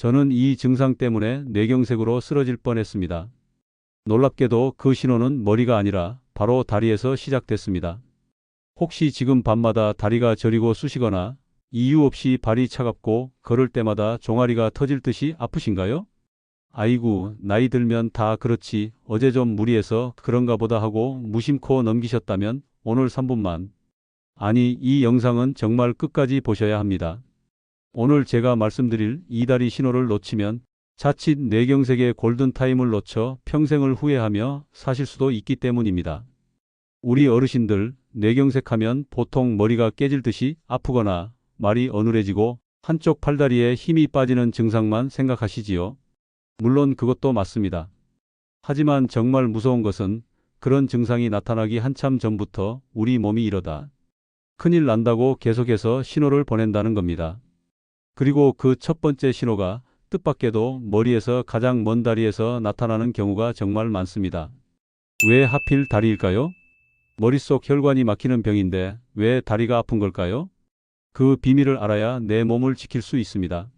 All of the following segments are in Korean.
저는 이 증상 때문에 뇌경색으로 쓰러질 뻔했습니다. 놀랍게도 그 신호는 머리가 아니라 바로 다리에서 시작됐습니다. 혹시 지금 밤마다 다리가 저리고 쑤시거나 이유 없이 발이 차갑고 걸을 때마다 종아리가 터질 듯이 아프신가요? 아이고, 나이 들면 다 그렇지. 어제 좀 무리해서 그런가 보다 하고 무심코 넘기셨다면 오늘 3분만. 아니, 이 영상은 정말 끝까지 보셔야 합니다. 오늘 제가 말씀드릴 이 다리 신호를 놓치면 자칫 뇌경색의 골든타임을 놓쳐 평생을 후회하며 사실 수도 있기 때문입니다. 우리 어르신들 뇌경색하면 보통 머리가 깨질 듯이 아프거나 말이 어눌해지고 한쪽 팔다리에 힘이 빠지는 증상만 생각하시지요. 물론 그것도 맞습니다. 하지만 정말 무서운 것은 그런 증상이 나타나기 한참 전부터 우리 몸이 이러다 큰일 난다고 계속해서 신호를 보낸다는 겁니다. 그리고 그 첫 번째 신호가 뜻밖에도 머리에서 가장 먼 다리에서 나타나는 경우가 정말 많습니다. 왜 하필 다리일까요? 머릿속 혈관이 막히는 병인데 왜 다리가 아픈 걸까요? 그 비밀을 알아야 내 몸을 지킬 수 있습니다.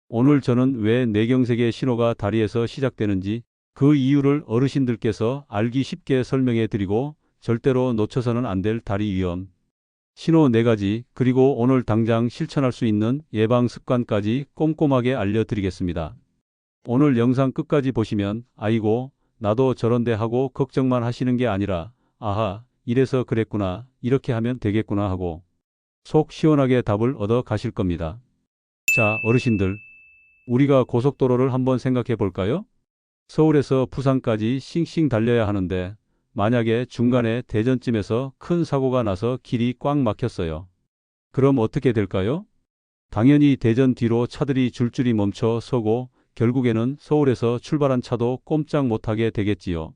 오늘 저는 왜 뇌경색의 신호가 다리에서 시작되는지 그 이유를 어르신들께서 알기 쉽게 설명해 드리고 절대로 놓쳐서는 안 될 다리 위험, 신호 4가지, 그리고 오늘 당장 실천할 수 있는 예방 습관까지 꼼꼼하게 알려드리겠습니다. 오늘 영상 끝까지 보시면 아이고, 나도 저런데 하고 걱정만 하시는 게 아니라 아하, 이래서 그랬구나, 이렇게 하면 되겠구나 하고 속 시원하게 답을 얻어 가실 겁니다. 자, 어르신들, 우리가 고속도로를 한번 생각해 볼까요? 서울에서 부산까지 싱싱 달려야 하는데 만약에 중간에 대전쯤에서 큰 사고가 나서 길이 꽉 막혔어요. 그럼 어떻게 될까요? 당연히 대전 뒤로 차들이 줄줄이 멈춰 서고 결국에는 서울에서 출발한 차도 꼼짝 못하게 되겠지요.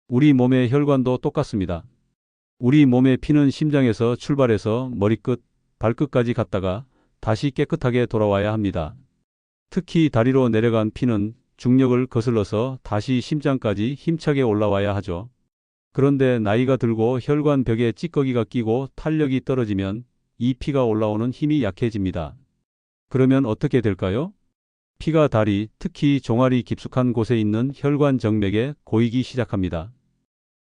우리 몸의 혈관도 똑같습니다. 우리 몸의 피는 심장에서 출발해서 머리끝, 발끝까지 갔다가 다시 깨끗하게 돌아와야 합니다. 특히 다리로 내려간 피는 중력을 거슬러서 다시 심장까지 힘차게 올라와야 하죠. 그런데 나이가 들고 혈관 벽에 찌꺼기가 끼고 탄력이 떨어지면 이 피가 올라오는 힘이 약해집니다. 그러면 어떻게 될까요? 피가 다리, 특히 종아리 깊숙한 곳에 있는 혈관 정맥에 고이기 시작합니다.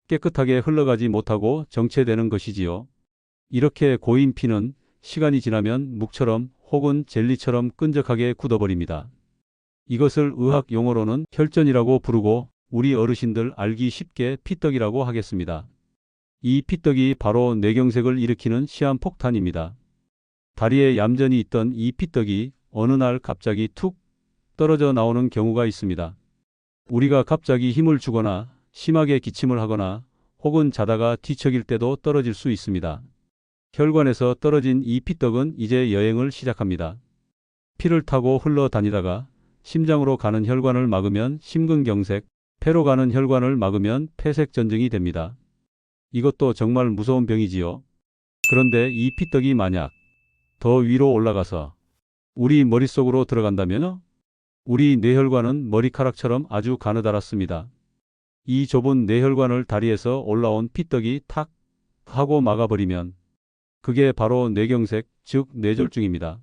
깨끗하게 흘러가지 못하고 정체되는 것이지요. 이렇게 고인 피는 시간이 지나면 묵처럼 혹은 젤리처럼 끈적하게 굳어버립니다. 이것을 의학 용어로는 혈전이라고 부르고 우리 어르신들 알기 쉽게 피떡이라고 하겠습니다. 이 피떡이 바로 뇌경색을 일으키는 시한폭탄입니다. 다리에 얌전히 있던 이 피떡이 어느 날 갑자기 툭 떨어져 나오는 경우가 있습니다. 우리가 갑자기 힘을 주거나 심하게 기침을 하거나 혹은 자다가 뒤척일 때도 떨어질 수 있습니다. 혈관에서 떨어진 이 피떡은 이제 여행을 시작합니다. 피를 타고 흘러다니다가 심장으로 가는 혈관을 막으면 심근경색, 폐로 가는 혈관을 막으면 폐색전증이 됩니다. 이것도 정말 무서운 병이지요. 그런데 이 피떡이 만약 더 위로 올라가서 우리 머릿속으로 들어간다면요? 우리 뇌혈관은 머리카락처럼 아주 가느다랗습니다. 이 좁은 뇌혈관을 다리에서 올라온 피떡이 탁 하고 막아버리면 그게 바로 뇌경색, 즉 뇌졸중입니다.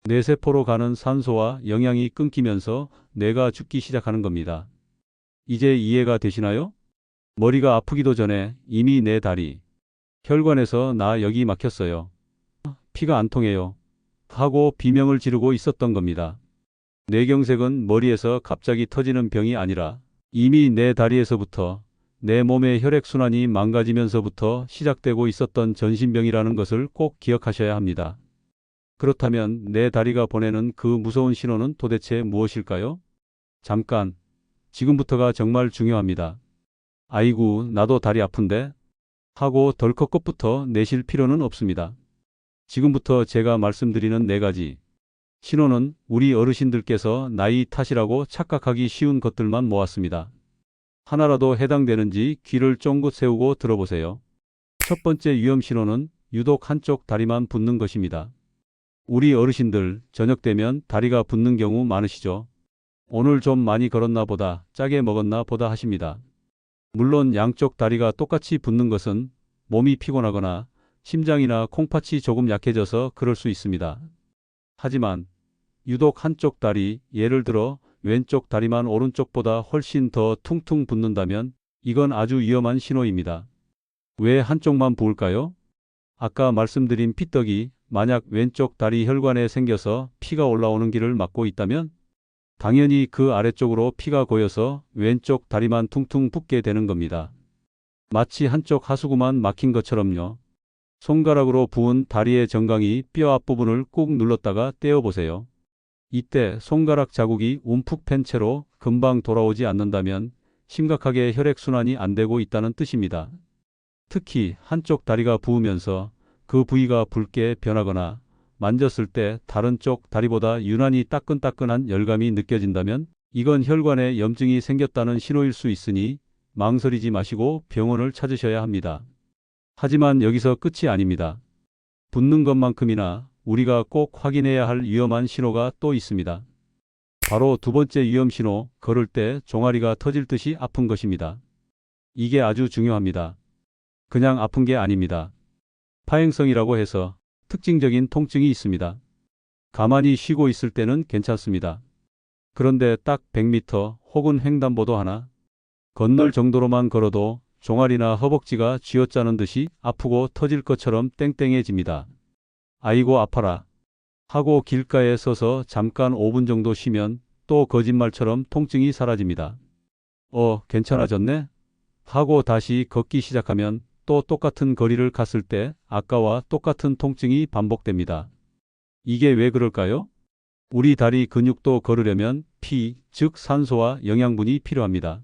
뇌세포로 가는 산소와 영양이 끊기면서 뇌가 죽기 시작하는 겁니다. 이제 이해가 되시나요? 머리가 아프기도 전에 이미 내 다리, 혈관에서 나 여기 막혔어요. 피가 안 통해요. 하고 비명을 지르고 있었던 겁니다. 뇌경색은 머리에서 갑자기 터지는 병이 아니라 이미 내 다리에서부터 내 몸의 혈액순환이 망가지면서부터 시작되고 있었던 전신병이라는 것을 꼭 기억하셔야 합니다. 그렇다면 내 다리가 보내는 그 무서운 신호는 도대체 무엇일까요? 잠깐, 지금부터가 정말 중요합니다. 아이고, 나도 다리 아픈데? 하고 덜컥 겁부터 내실 필요는 없습니다. 지금부터 제가 말씀드리는 4가지 신호는 우리 어르신들께서 나이 탓이라고 착각하기 쉬운 것들만 모았습니다. 하나라도 해당되는지 귀를 쫑긋 세우고 들어보세요. 첫 번째 위험 신호는 유독 한쪽 다리만 붓는 것입니다. 우리 어르신들 저녁 되면 다리가 붓는 경우 많으시죠? 오늘 좀 많이 걸었나 보다, 짜게 먹었나 보다 하십니다. 물론 양쪽 다리가 똑같이 붓는 것은 몸이 피곤하거나 심장이나 콩팥이 조금 약해져서 그럴 수 있습니다. 하지만 유독 한쪽 다리, 예를 들어 왼쪽 다리만 오른쪽보다 훨씬 더 퉁퉁 붓는다면 이건 아주 위험한 신호입니다. 왜 한쪽만 부을까요? 아까 말씀드린 피떡이 만약 왼쪽 다리 혈관에 생겨서 피가 올라오는 길을 막고 있다면 당연히 그 아래쪽으로 피가 고여서 왼쪽 다리만 퉁퉁 붓게 되는 겁니다. 마치 한쪽 하수구만 막힌 것처럼요. 손가락으로 부은 다리의 정강이 뼈 앞부분을 꾹 눌렀다가 떼어보세요. 이때 손가락 자국이 움푹 팬 채로 금방 돌아오지 않는다면 심각하게 혈액순환이 안 되고 있다는 뜻입니다. 특히 한쪽 다리가 부으면서 그 부위가 붉게 변하거나 만졌을 때 다른 쪽 다리보다 유난히 따끈따끈한 열감이 느껴진다면 이건 혈관에 염증이 생겼다는 신호일 수 있으니 망설이지 마시고 병원을 찾으셔야 합니다. 하지만 여기서 끝이 아닙니다. 붓는 것만큼이나 우리가 꼭 확인해야 할 위험한 신호가 또 있습니다. 바로 두 번째 위험 신호, 걸을 때 종아리가 터질 듯이 아픈 것입니다. 이게 아주 중요합니다. 그냥 아픈 게 아닙니다. 파행성이라고 해서 특징적인 통증이 있습니다. 가만히 쉬고 있을 때는 괜찮습니다. 그런데 딱 100m 혹은 횡단보도 하나 건널 정도로만 걸어도 종아리나 허벅지가 쥐어짜는 듯이 아프고 터질 것처럼 땡땡해집니다. 아이고 아파라 하고 길가에 서서 잠깐 5분 정도 쉬면 또 거짓말처럼 통증이 사라집니다. 괜찮아졌네? 하고 다시 걷기 시작하면 또 똑같은 거리를 갔을 때 아까와 똑같은 통증이 반복됩니다. 이게 왜 그럴까요? 우리 다리 근육도 걸으려면 피, 즉 산소와 영양분이 필요합니다.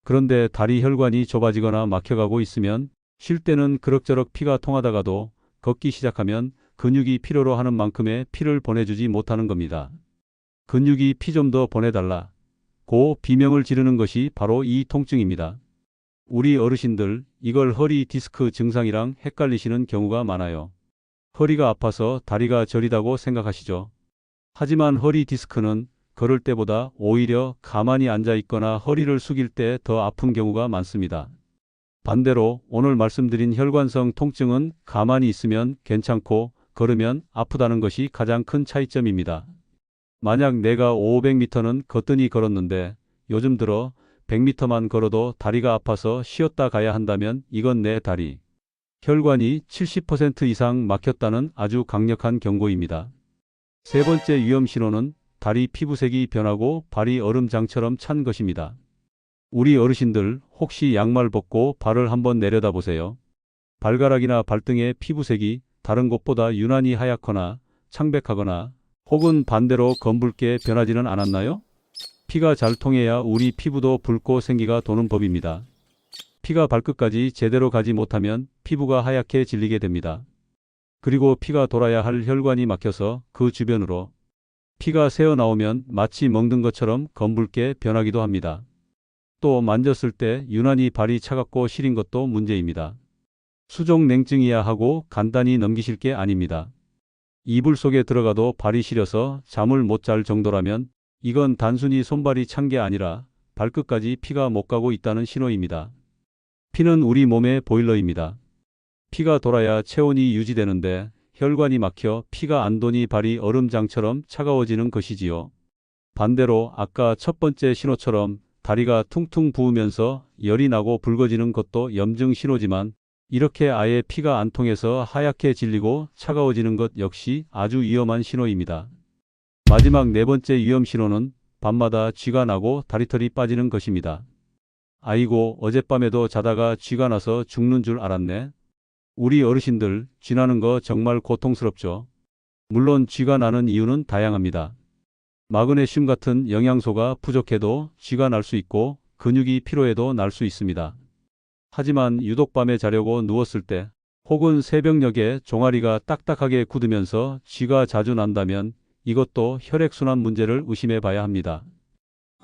그런데 다리 혈관이 좁아지거나 막혀가고 있으면 쉴 때는 그럭저럭 피가 통하다가도 걷기 시작하면 근육이 필요로 하는 만큼의 피를 보내주지 못하는 겁니다. 근육이 피 좀 더 보내달라. 고 비명을 지르는 것이 바로 이 통증입니다. 우리 어르신들 이걸 허리 디스크 증상이랑 헷갈리시는 경우가 많아요. 허리가 아파서 다리가 저리다고 생각하시죠. 하지만 허리 디스크는 걸을 때보다 오히려 가만히 앉아 있거나 허리를 숙일 때 더 아픈 경우가 많습니다. 반대로 오늘 말씀드린 혈관성 통증은 가만히 있으면 괜찮고 걸으면 아프다는 것이 가장 큰 차이점입니다. 만약 내가 500m는 거뜬히 걸었는데 요즘 들어 100m만 걸어도 다리가 아파서 쉬었다 가야 한다면 이건 내 다리 혈관이 70% 이상 막혔다는 아주 강력한 경고입니다. 세 번째 위험 신호는 다리 피부색이 변하고 발이 얼음장처럼 찬 것입니다. 우리 어르신들 혹시 양말 벗고 발을 한번 내려다 보세요. 발가락이나 발등의 피부색이 다른 곳보다 유난히 하얗거나 창백하거나 혹은 반대로 검붉게 변하지는 않았나요? 피가 잘 통해야 우리 피부도 붉고 생기가 도는 법입니다. 피가 발끝까지 제대로 가지 못하면 피부가 하얗게 질리게 됩니다. 그리고 피가 돌아야 할 혈관이 막혀서 그 주변으로 피가 새어나오면 마치 멍든 것처럼 검붉게 변하기도 합니다. 또 만졌을 때 유난히 발이 차갑고 시린 것도 문제입니다. 수족 냉증이야 하고 간단히 넘기실 게 아닙니다. 이불 속에 들어가도 발이 시려서 잠을 못 잘 정도라면 이건 단순히 손발이 찬 게 아니라 발끝까지 피가 못 가고 있다는 신호입니다. 피는 우리 몸의 보일러입니다. 피가 돌아야 체온이 유지되는데 혈관이 막혀 피가 안 도니 발이 얼음장처럼 차가워지는 것이지요. 반대로 아까 첫 번째 신호처럼 다리가 퉁퉁 부으면서 열이 나고 붉어지는 것도 염증 신호지만 이렇게 아예 피가 안 통해서 하얗게 질리고 차가워지는 것 역시 아주 위험한 신호입니다. 마지막 네 번째 위험 신호는 밤마다 쥐가 나고 다리털이 빠지는 것입니다. 아이고 어젯밤에도 자다가 쥐가 나서 죽는 줄 알았네. 우리 어르신들 쥐 나는 거 정말 고통스럽죠. 물론 쥐가 나는 이유는 다양합니다. 마그네슘 같은 영양소가 부족해도 쥐가 날 수 있고 근육이 피로해도 날 수 있습니다. 하지만 유독 밤에 자려고 누웠을 때 혹은 새벽녘에 종아리가 딱딱하게 굳으면서 쥐가 자주 난다면 이것도 혈액순환 문제를 의심해 봐야 합니다.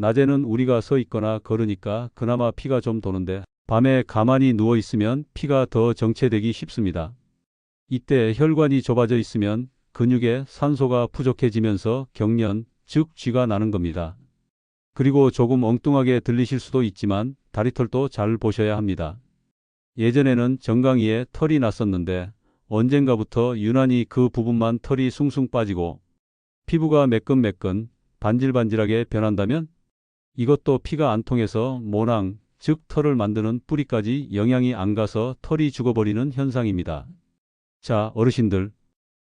낮에는 우리가 서 있거나 걸으니까 그나마 피가 좀 도는데 밤에 가만히 누워 있으면 피가 더 정체되기 쉽습니다. 이때 혈관이 좁아져 있으면 근육에 산소가 부족해지면서 경련, 즉 쥐가 나는 겁니다. 그리고 조금 엉뚱하게 들리실 수도 있지만 다리털도 잘 보셔야 합니다. 예전에는 정강이에 털이 났었는데 언젠가부터 유난히 그 부분만 털이 숭숭 빠지고 피부가 매끈매끈, 반질반질하게 변한다면 이것도 피가 안 통해서 모낭, 즉 털을 만드는 뿌리까지 영양이 안 가서 털이 죽어버리는 현상입니다. 자, 어르신들.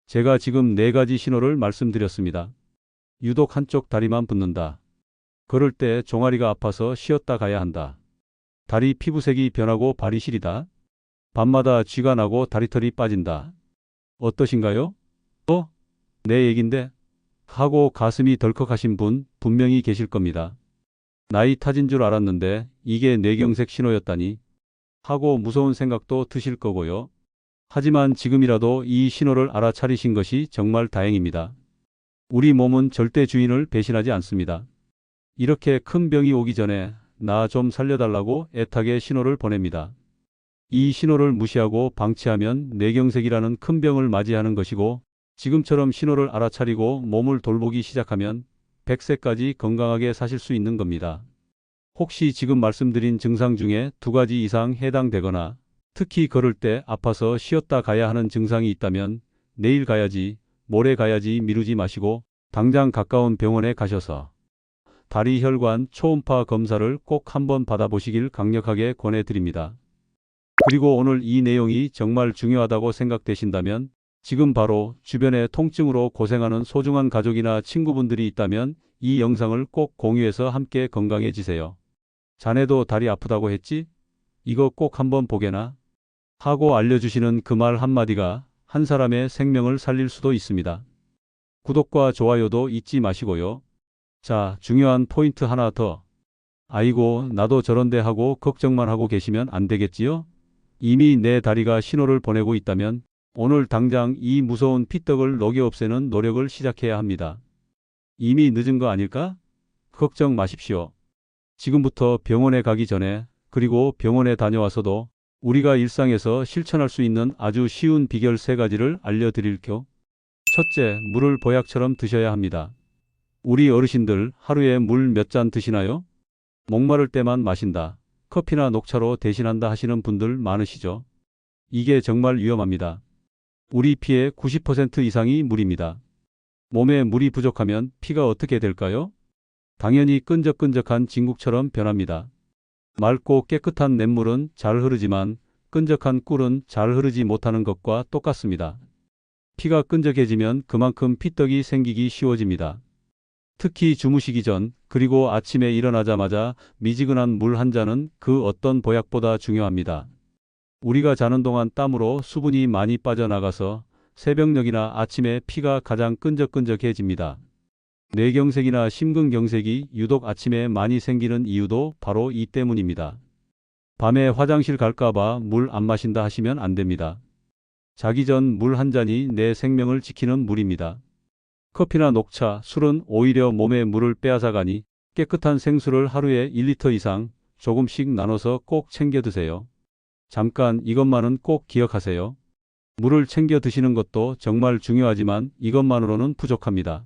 제가 지금 4가지 신호를 말씀드렸습니다. 유독 한쪽 다리만 붓는다. 걸을 때 종아리가 아파서 쉬었다 가야 한다. 다리 피부색이 변하고 발이 시리다. 밤마다 쥐가 나고 다리털이 빠진다. 어떠신가요? 내 얘긴데? 하고 가슴이 덜컥하신 분 분명히 계실 겁니다. 나이 타진 줄 알았는데 이게 뇌경색 신호였다니 하고 무서운 생각도 드실 거고요. 하지만 지금이라도 이 신호를 알아차리신 것이 정말 다행입니다. 우리 몸은 절대 주인을 배신하지 않습니다. 이렇게 큰 병이 오기 전에 나 좀 살려달라고 애타게 신호를 보냅니다. 이 신호를 무시하고 방치하면 뇌경색이라는 큰 병을 맞이하는 것이고 지금처럼 신호를 알아차리고 몸을 돌보기 시작하면 100세까지 건강하게 사실 수 있는 겁니다. 혹시 지금 말씀드린 증상 중에 2가지 이상 해당되거나 특히 걸을 때 아파서 쉬었다 가야 하는 증상이 있다면 내일 가야지, 모레 가야지 미루지 마시고 당장 가까운 병원에 가셔서 다리 혈관 초음파 검사를 꼭 한번 받아보시길 강력하게 권해드립니다. 그리고 오늘 이 내용이 정말 중요하다고 생각되신다면 지금 바로 주변에 통증으로 고생하는 소중한 가족이나 친구분들이 있다면 이 영상을 꼭 공유해서 함께 건강해지세요. 자네도 다리 아프다고 했지? 이거 꼭 한번 보게나? 하고 알려주시는 그 말 한마디가 한 사람의 생명을 살릴 수도 있습니다. 구독과 좋아요도 잊지 마시고요. 자, 중요한 포인트 하나 더. 아이고, 나도 저런데 하고 걱정만 하고 계시면 안 되겠지요? 이미 내 다리가 신호를 보내고 있다면 오늘 당장 이 무서운 피떡을 녹여 없애는 노력을 시작해야 합니다. 이미 늦은 거 아닐까? 걱정 마십시오. 지금부터 병원에 가기 전에 그리고 병원에 다녀와서도 우리가 일상에서 실천할 수 있는 아주 쉬운 비결 3가지를 알려드릴게요. 첫째, 물을 보약처럼 드셔야 합니다. 우리 어르신들 하루에 물 몇 잔 드시나요? 목마를 때만 마신다. 커피나 녹차로 대신한다 하시는 분들 많으시죠? 이게 정말 위험합니다. 우리 피의 90% 이상이 물입니다. 몸에 물이 부족하면 피가 어떻게 될까요? 당연히 끈적끈적한 진국처럼 변합니다. 맑고 깨끗한 냇물은 잘 흐르지만 끈적한 꿀은 잘 흐르지 못하는 것과 똑같습니다. 피가 끈적해지면 그만큼 피떡이 생기기 쉬워집니다. 특히 주무시기 전 그리고 아침에 일어나자마자 미지근한 물 한 잔은 그 어떤 보약보다 중요합니다. 우리가 자는 동안 땀으로 수분이 많이 빠져나가서 새벽녘이나 아침에 피가 가장 끈적끈적해집니다. 뇌경색이나 심근경색이 유독 아침에 많이 생기는 이유도 바로 이 때문입니다. 밤에 화장실 갈까봐 물 안 마신다 하시면 안 됩니다. 자기 전 물 한 잔이 내 생명을 지키는 물입니다. 커피나 녹차, 술은 오히려 몸에 물을 빼앗아가니 깨끗한 생수를 하루에 1리터 이상 조금씩 나눠서 꼭 챙겨 드세요. 잠깐 이것만은 꼭 기억하세요. 물을 챙겨 드시는 것도 정말 중요하지만 이것만으로는 부족합니다.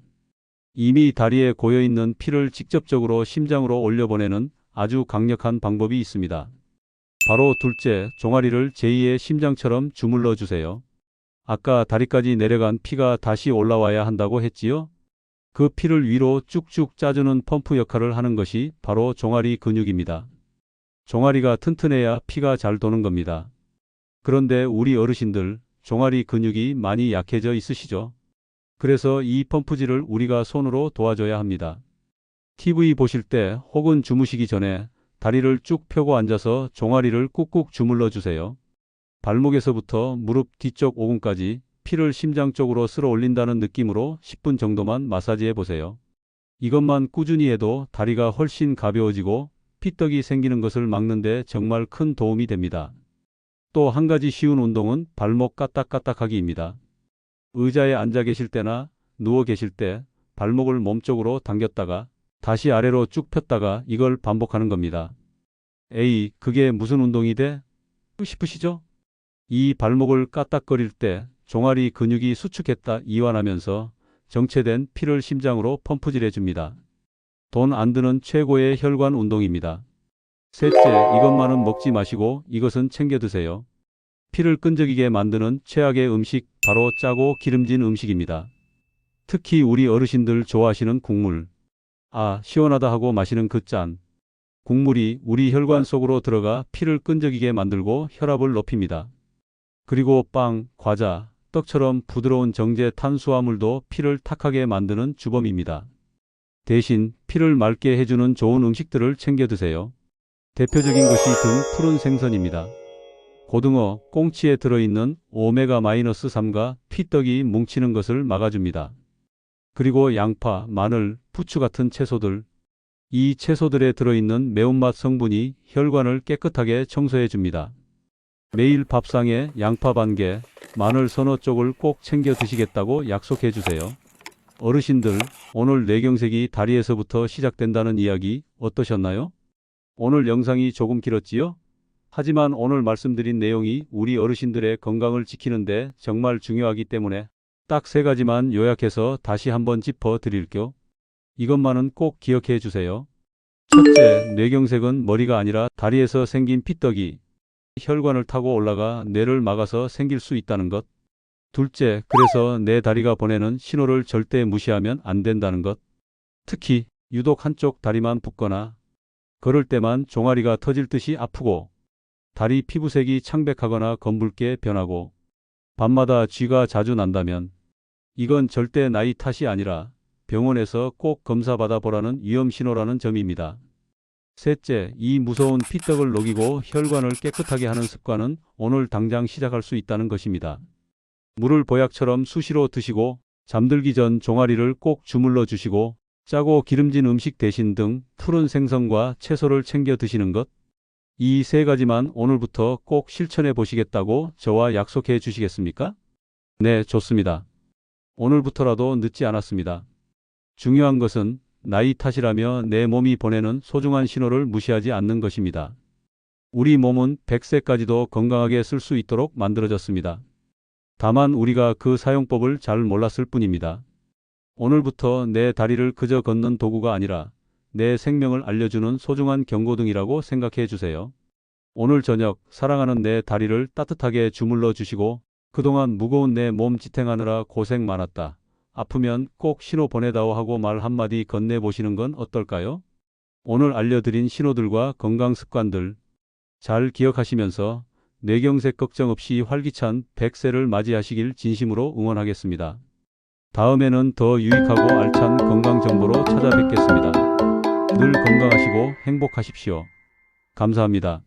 이미 다리에 고여있는 피를 직접적으로 심장으로 올려보내는 아주 강력한 방법이 있습니다. 바로 둘째, 종아리를 제2의 심장처럼 주물러 주세요. 아까 다리까지 내려간 피가 다시 올라와야 한다고 했지요? 그 피를 위로 쭉쭉 짜주는 펌프 역할을 하는 것이 바로 종아리 근육입니다. 종아리가 튼튼해야 피가 잘 도는 겁니다. 그런데 우리 어르신들 종아리 근육이 많이 약해져 있으시죠? 그래서 이 펌프질을 우리가 손으로 도와줘야 합니다. TV 보실 때 혹은 주무시기 전에 다리를 쭉 펴고 앉아서 종아리를 꾹꾹 주물러 주세요. 발목에서부터 무릎 뒤쪽 오금까지 피를 심장 쪽으로 쓸어 올린다는 느낌으로 10분 정도만 마사지해 보세요. 이것만 꾸준히 해도 다리가 훨씬 가벼워지고 피떡이 생기는 것을 막는 데 정말 큰 도움이 됩니다. 또 한 가지 쉬운 운동은 발목 까딱까딱하기입니다. 의자에 앉아 계실 때나 누워 계실 때 발목을 몸쪽으로 당겼다가 다시 아래로 쭉 폈다가 이걸 반복하는 겁니다. 에이, 그게 무슨 운동이 돼? 싶으시죠? 이 발목을 까딱거릴 때 종아리 근육이 수축했다 이완하면서 정체된 피를 심장으로 펌프질해 줍니다. 돈 안 드는 최고의 혈관 운동입니다. 셋째, 이것만은 먹지 마시고 이것은 챙겨 드세요. 피를 끈적이게 만드는 최악의 음식 바로 짜고 기름진 음식입니다. 특히 우리 어르신들 좋아하시는 국물. 아, 시원하다 하고 마시는 그 짠. 국물이 우리 혈관 속으로 들어가 피를 끈적이게 만들고 혈압을 높입니다. 그리고 빵, 과자, 떡처럼 부드러운 정제 탄수화물도 피를 탁하게 만드는 주범입니다. 대신 피를 맑게 해주는 좋은 음식들을 챙겨 드세요. 대표적인 것이 등 푸른 생선입니다. 고등어, 꽁치에 들어있는 오메가-3가 피떡이 뭉치는 것을 막아줍니다. 그리고 양파, 마늘, 부추 같은 채소들. 이 채소들에 들어있는 매운맛 성분이 혈관을 깨끗하게 청소해 줍니다. 매일 밥상에 양파 반 개, 마늘 서너 쪽을 꼭 챙겨 드시겠다고 약속해 주세요. 어르신들, 오늘 뇌경색이 다리에서부터 시작된다는 이야기 어떠셨나요? 오늘 영상이 조금 길었지요? 하지만 오늘 말씀드린 내용이 우리 어르신들의 건강을 지키는데 정말 중요하기 때문에 딱 3가지만 요약해서 다시 한번 짚어 드릴게요. 이것만은 꼭 기억해 주세요. 첫째, 뇌경색은 머리가 아니라 다리에서 생긴 피떡이 혈관을 타고 올라가 뇌를 막아서 생길 수 있다는 것. 둘째, 그래서 내 다리가 보내는 신호를 절대 무시하면 안 된다는 것. 특히 유독 한쪽 다리만 붓거나 걸을 때만 종아리가 터질 듯이 아프고 다리 피부색이 창백하거나 검붉게 변하고 밤마다 쥐가 자주 난다면 이건 절대 나이 탓이 아니라 병원에서 꼭 검사받아 보라는 위험 신호라는 점입니다. 셋째, 이 무서운 피떡을 녹이고 혈관을 깨끗하게 하는 습관은 오늘 당장 시작할 수 있다는 것입니다. 물을 보약처럼 수시로 드시고 잠들기 전 종아리를 꼭 주물러 주시고 짜고 기름진 음식 대신 등 푸른 생선과 채소를 챙겨 드시는 것. 이 3가지만 오늘부터 꼭 실천해 보시겠다고 저와 약속해 주시겠습니까? 네, 좋습니다. 오늘부터라도 늦지 않았습니다. 중요한 것은 나이 탓이라며 내 몸이 보내는 소중한 신호를 무시하지 않는 것입니다. 우리 몸은 100세까지도 건강하게 쓸 수 있도록 만들어졌습니다. 다만 우리가 그 사용법을 잘 몰랐을 뿐입니다. 오늘부터 내 다리를 그저 걷는 도구가 아니라 내 생명을 알려주는 소중한 경고등이라고 생각해 주세요. 오늘 저녁 사랑하는 내 다리를 따뜻하게 주물러 주시고 그동안 무거운 내 몸 지탱하느라 고생 많았다. 아프면 꼭 신호 보내다오 하고 말 한마디 건네보시는 건 어떨까요? 오늘 알려드린 신호들과 건강 습관들 잘 기억하시면서 뇌경색 걱정 없이 활기찬 100세를 맞이하시길 진심으로 응원하겠습니다. 다음에는 더 유익하고 알찬 건강 정보로 찾아뵙겠습니다. 늘 건강하시고 행복하십시오. 감사합니다.